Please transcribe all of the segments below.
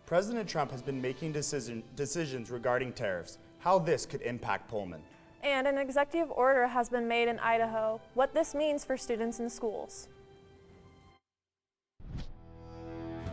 President Trump has been making decisions regarding tariffs, how this could impact Pullman. And an executive order has been made in Idaho, what this means for students in schools.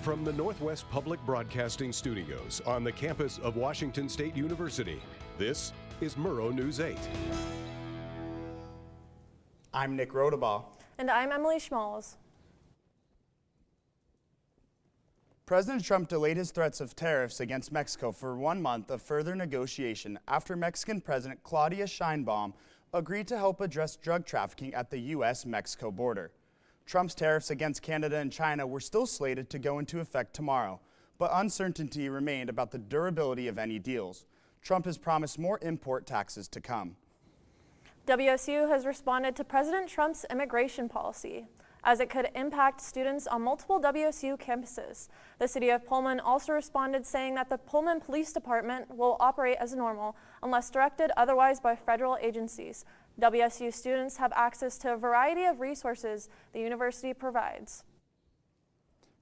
From the Northwest Public Broadcasting Studios on the campus of Washington State University, this is Murrow News 8. I'm Nick Rodabaugh. And I'm Emily Schmalls. President Trump delayed his threats of tariffs against Mexico for 1 month of further negotiation after Mexican President Claudia Sheinbaum agreed to help address drug trafficking at the U.S.-Mexico border. Trump's tariffs against Canada and China were still slated to go into effect tomorrow, but uncertainty remained about the durability of any deals. Trump has promised more import taxes to come. WSU has responded to President Trump's immigration policy, as it could impact students on multiple WSU campuses. The city of Pullman also responded, saying that the Pullman Police Department will operate as normal unless directed otherwise by federal agencies. WSU students have access to a variety of resources the university provides.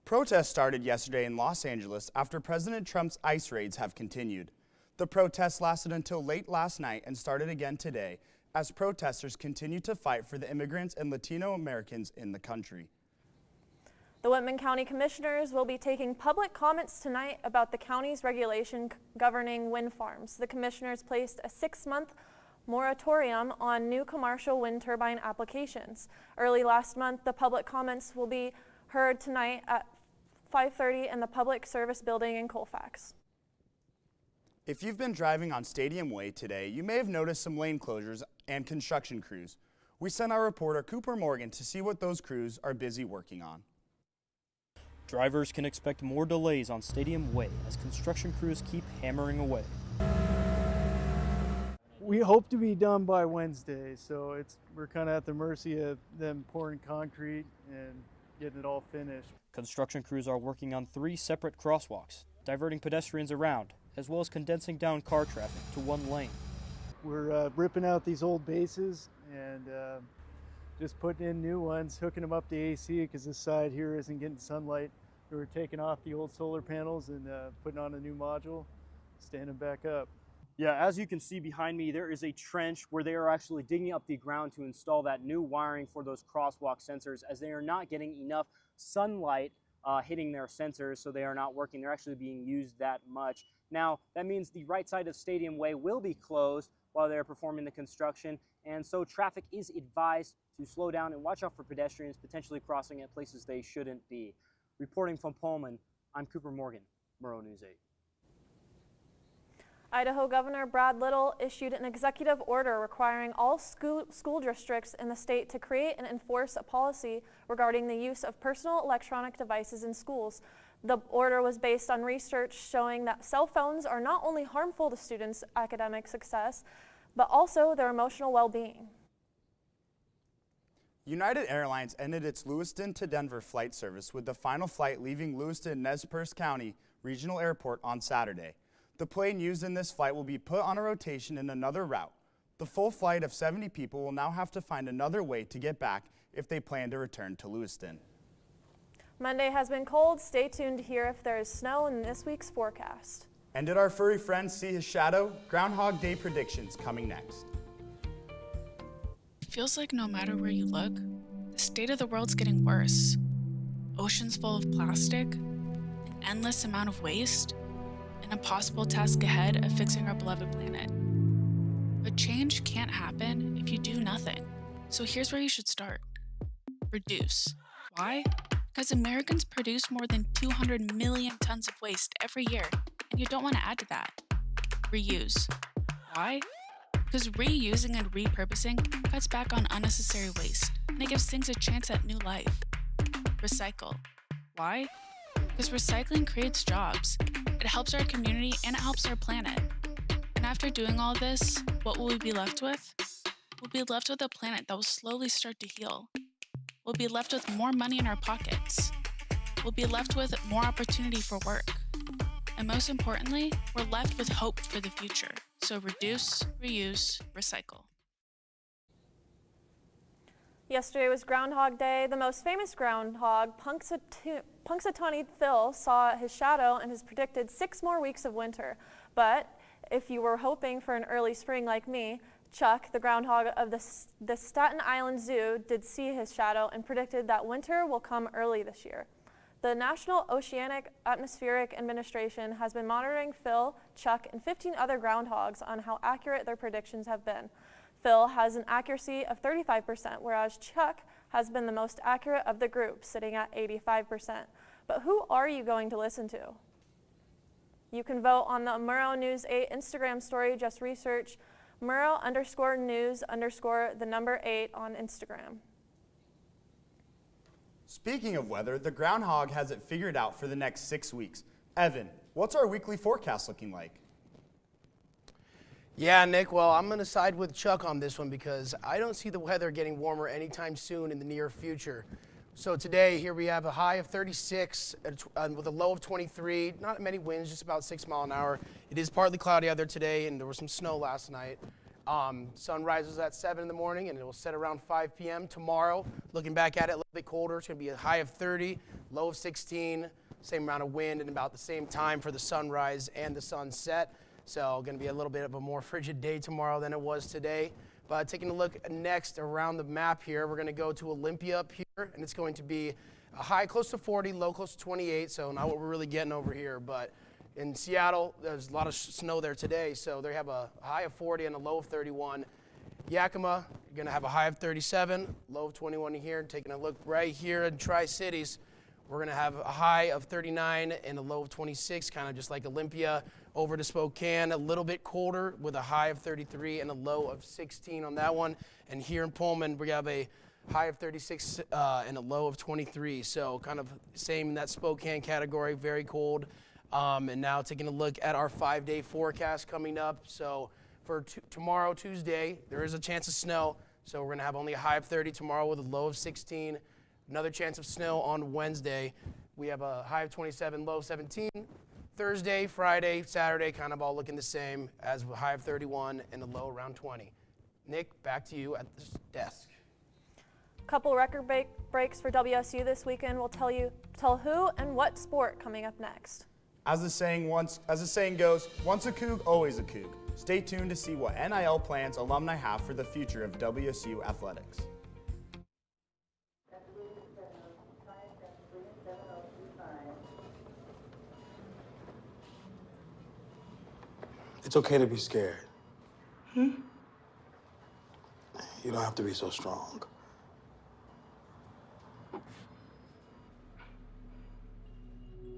Protests started yesterday in Los Angeles after President Trump's ICE raids have continued. The protests lasted until late last night and started again today, as protesters continue to fight for the immigrants and Latino Americans in the country. The Whitman County Commissioners will be taking public comments tonight about the county's regulation governing wind farms. The commissioners placed a 6-month moratorium on new commercial wind turbine applications. Early last month, the public comments will be heard tonight at 5:30 in the Public Service Building in Colfax. If you've been driving on Stadium Way today, you may have noticed some lane closures and construction crews. We sent our reporter Cooper Morgan to see what those crews are busy working on. Drivers can expect more delays on Stadium Way as construction crews keep hammering away. We hope to be done by Wednesday, so we're kind of at the mercy of them pouring concrete and getting it all finished. Construction crews are working on 3 separate crosswalks, diverting pedestrians around, as well as condensing down car traffic to 1 lane. We're ripping out these old bases and just putting in new ones, hooking them up to AC because this side here isn't getting sunlight. We were taking off the old solar panels and putting on a new module, standing back up. Yeah, as you can see behind me, there is a trench where they are actually digging up the ground to install that new wiring for those crosswalk sensors, as they are not getting enough sunlight hitting their sensors, so they are not working. They're actually being used that much. Now, that means the right side of Stadium Way will be closed while they're performing the construction, and so traffic is advised to slow down and watch out for pedestrians potentially crossing at places they shouldn't be. Reporting from Pullman, I'm Cooper Morgan, Murrow News 8. Idaho Governor Brad Little issued an executive order requiring all school districts in the state to create and enforce a policy regarding the use of personal electronic devices in schools. The order was based on research showing that cell phones are not only harmful to students' academic success, but also their emotional well-being. United Airlines ended its Lewiston to Denver flight service with the final flight leaving Lewiston Nez Perce County Regional Airport on Saturday. The plane used in this flight will be put on a rotation in another route. The full flight of 70 people will now have to find another way to get back if they plan to return to Lewiston. Monday has been cold. Stay tuned to hear if there is snow in this week's forecast. And did our furry friend see his shadow? Groundhog Day predictions coming next. It feels like no matter where you look, the state of the world's getting worse. Oceans full of plastic, an endless amount of waste, an impossible task ahead of fixing our beloved planet. But change can't happen if you do nothing. So here's where you should start. Reduce. Why? Because Americans produce more than 200 million tons of waste every year, and you don't want to add to that. Reuse. Why? Because reusing and repurposing cuts back on unnecessary waste, and it gives things a chance at new life. Recycle. Why? Because recycling creates jobs. It helps our community and it helps our planet. And after doing all this, what will we be left with? We'll be left with a planet that will slowly start to heal. We'll be left with more money in our pockets. We'll be left with more opportunity for work. And most importantly, we're left with hope for the future. So reduce, reuse, recycle. Yesterday was Groundhog Day. The most famous groundhog, Punxsutawney Phil, saw his shadow and has predicted 6 more weeks of winter. But if you were hoping for an early spring like me, Chuck, the groundhog of the Staten Island Zoo, did see his shadow and predicted that winter will come early this year. The National Oceanic Atmospheric Administration has been monitoring Phil, Chuck, and 15 other groundhogs on how accurate their predictions have been. Phil has an accuracy of 35%, whereas Chuck has been the most accurate of the group, sitting at 85%. But who are you going to listen to? You can vote on the Murrow News 8 Instagram story. Just research Murrow_news_8 on Instagram. Speaking of weather, the groundhog has it figured out for the next 6 weeks. Evan, what's our weekly forecast looking like? Yeah, Nick, well, I'm going to side with Chuck on this one because I don't see the weather getting warmer anytime soon in the near future. So today, here we have a high of 36 with a low of 23. Not many winds, just about 6 miles an hour. It is partly cloudy out there today, and there was some snow last night. Sun rises at 7 in the morning, and it will set around 5 p.m. Tomorrow, looking back at it, a little bit colder. It's going to be a high of 30, low of 16, same amount of wind, and about the same time for the sunrise and the sunset. So going to be a little bit of a more frigid day tomorrow than it was today. But taking a look next around the map here, we're going to go to Olympia up here, and it's going to be a high close to 40, low close to 28, so not what we're really getting over here. But in Seattle, there's a lot of snow there today, so they have a high of 40 and a low of 31. Yakima, you're going to have a high of 37, low of 21 here. Taking a look right here in Tri-Cities, we're going to have a high of 39 and a low of 26, kind of just like Olympia. Over to Spokane, a little bit colder with a high of 33 and a low of 16 on that one. And here in Pullman, we have a high of 36 and a low of 23. So kind of same in that Spokane category, very cold. And now taking a look at our 5-day forecast coming up. So for tomorrow, Tuesday, there is a chance of snow. So we're going to have only a high of 30 tomorrow with a low of 16. Another chance of snow on Wednesday. We have a high of 27, low of 17. Thursday, Friday, Saturday, kind of all looking the same as a high of 31 and a low around 20. Nick, back to you at the desk. Couple record breaks for WSU this weekend. We'll tell who and what sport coming up next. As the saying goes, once a Coug, always a Coug. Stay tuned to see what NIL plans alumni have for the future of WSU athletics. It's okay to be scared. You don't have to be so strong.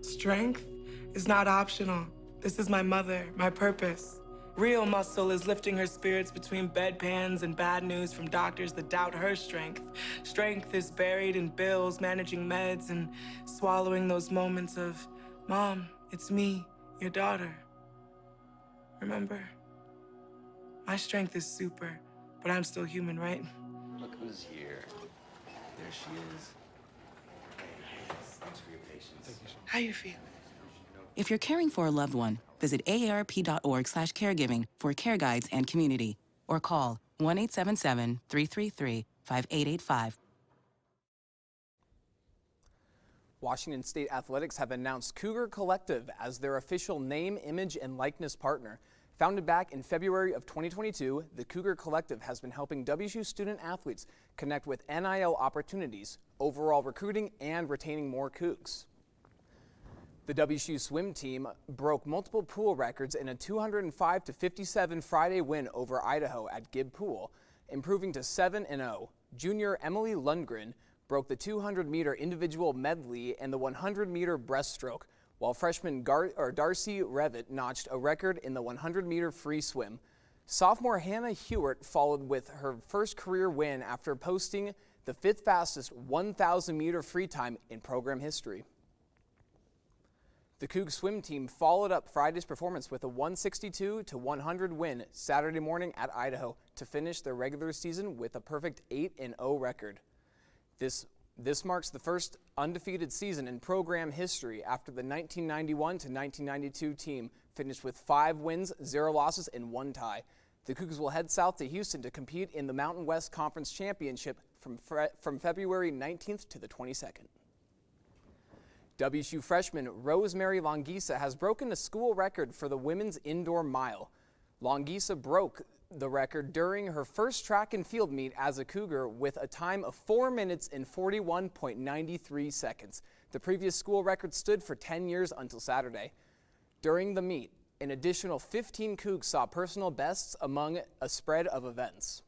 Strength is not optional. This is my mother, my purpose. Real muscle is lifting her spirits between bedpans and bad news from doctors that doubt her strength. Strength is buried in bills, managing meds, and swallowing those moments of, Mom, it's me, your daughter. Remember? My strength is super, but I'm still human, right? Look who's here. There she is. Hey, thanks for your patience. How you feel? If you're caring for a loved one, visit aarp.org/caregiving for care guides and community, or call 1-877-333-5885. Washington State Athletics have announced Cougar Collective as their official name, image, and likeness partner. Founded back in February of 2022, the Cougar Collective has been helping WSU student athletes connect with NIL opportunities, overall recruiting, and retaining more Cougs. The WSU swim team broke multiple pool records in a 205-57 Friday win over Idaho at Gibb Pool, improving to 7-0. Junior Emily Lundgren broke the 200-meter individual medley and the 100-meter breaststroke, while freshman Darcy Revitt notched a record in the 100-meter free swim. Sophomore Hannah Hewitt followed with her first career win after posting the 5th fastest 1,000-meter free time in program history. The Cougs swim team followed up Friday's performance with a 162-100 win Saturday morning at Idaho to finish their regular season with a perfect 8-0 record. This marks the first undefeated season in program history after the 1991-1992 team finished with 5 wins, 0 losses, and 1 tie. The Cougs will head south to Houston to compete in the Mountain West Conference Championship from February 19th to the 22nd. WSU freshman Rosemary Longisa has broken a school record for the women's indoor mile. Longisa broke the record during her first track and field meet as a Cougar with a time of 4 minutes and 41.93 seconds. The previous school record stood for 10 years until Saturday. During the meet, an additional 15 Cougs saw personal bests among a spread of events.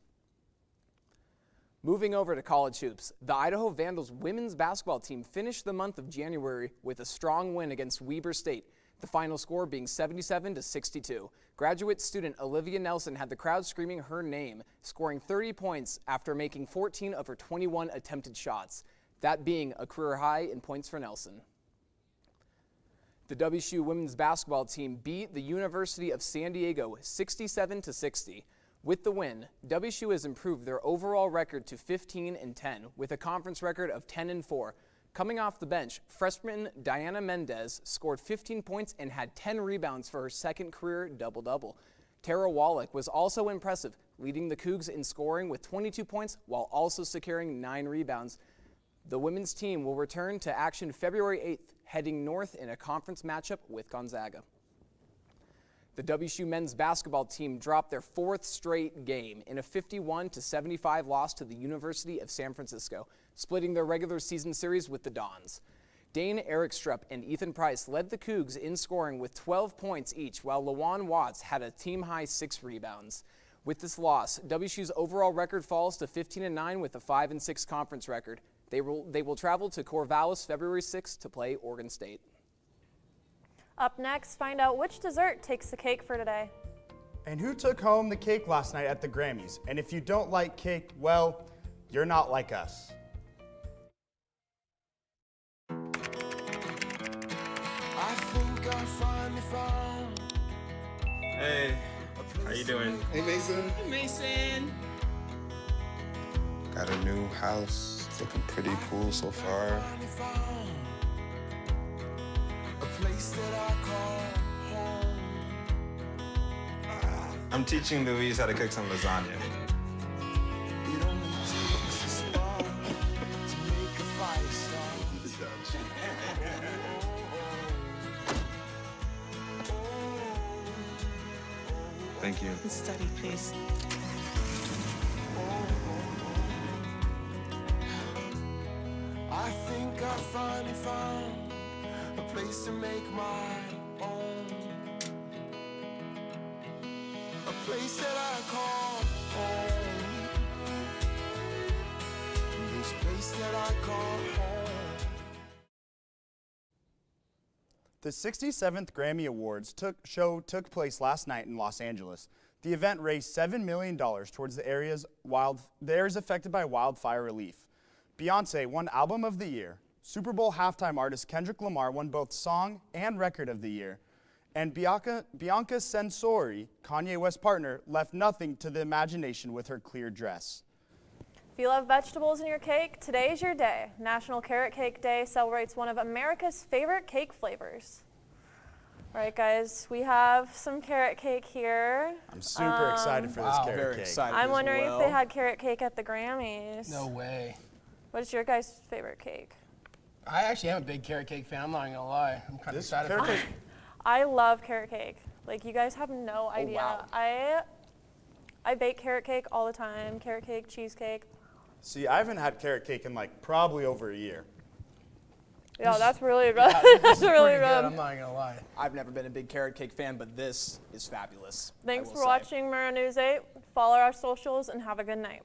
Moving over to college hoops, the Idaho Vandals women's basketball team finished the month of January with a strong win against Weber State, the final score being 77-62. Graduate student Olivia Nelson had the crowd screaming her name, scoring 30 points after making 14 of her 21 attempted shots, that being a career high in points for Nelson. The WSU women's basketball team beat the University of San Diego 67-60. With the win, WSU has improved their overall record to 15-10 with a conference record of 10-4. Coming off the bench, freshman Diana Mendez scored 15 points and had 10 rebounds for her second career double-double. Tara Wallach was also impressive, leading the Cougs in scoring with 22 points while also securing 9 rebounds. The women's team will return to action February 8th, heading north in a conference matchup with Gonzaga. The WSU men's basketball team dropped their 4th straight game in a 51-75 loss to the University of San Francisco, splitting their regular season series with the Dons. Dane Erikstrup and Ethan Price led the Cougs in scoring with 12 points each, while Lawan Watts had a team-high 6 rebounds. With this loss, WSU's overall record falls to 15-9 with a 5-6 conference record. They will travel to Corvallis February 6th to play Oregon State. Up next, find out which dessert takes the cake for today. And who took home the cake last night at the Grammys? And if you don't like cake, well, you're not like us. I think I finally found. Hey, how you doing? Hey, Mason. Hey, Mason. Got a new house. It's looking pretty cool so far. A place that I call home. I'm teaching Louise how to cook some lasagna. It only takes a spark to make a fire start. Thank you. Study, please. I think I finally found a place to make my own. A place that I call home. This place that I call home. The 67th Grammy Awards took place last night in Los Angeles. The event raised $7 million towards the areas affected by wildfire relief. Beyoncé won Album of the Year. Super Bowl halftime artist Kendrick Lamar won both Song and Record of the Year. And Bianca Censori, Kanye West's partner, left nothing to the imagination with her clear dress. If you love vegetables in your cake, today's your day. National Carrot Cake Day celebrates one of America's favorite cake flavors. All right, guys, we have some carrot cake here. I'm super excited for this carrot cake. I'm wondering if they had carrot cake at the Grammys. No way. What is your guys' favorite cake? I actually am a big carrot cake fan. I'm not gonna lie. I'm kind of excited for it. I love carrot cake. Like, you guys have no idea. Wow. I bake carrot cake all the time. Carrot cake, cheesecake. See, I haven't had carrot cake in like probably over a year. Yeah, that's really rough. That's really rough. I'm not gonna lie. I've never been a big carrot cake fan, but this is fabulous. Thanks for watching Murrow News 8. Follow our socials and have a good night.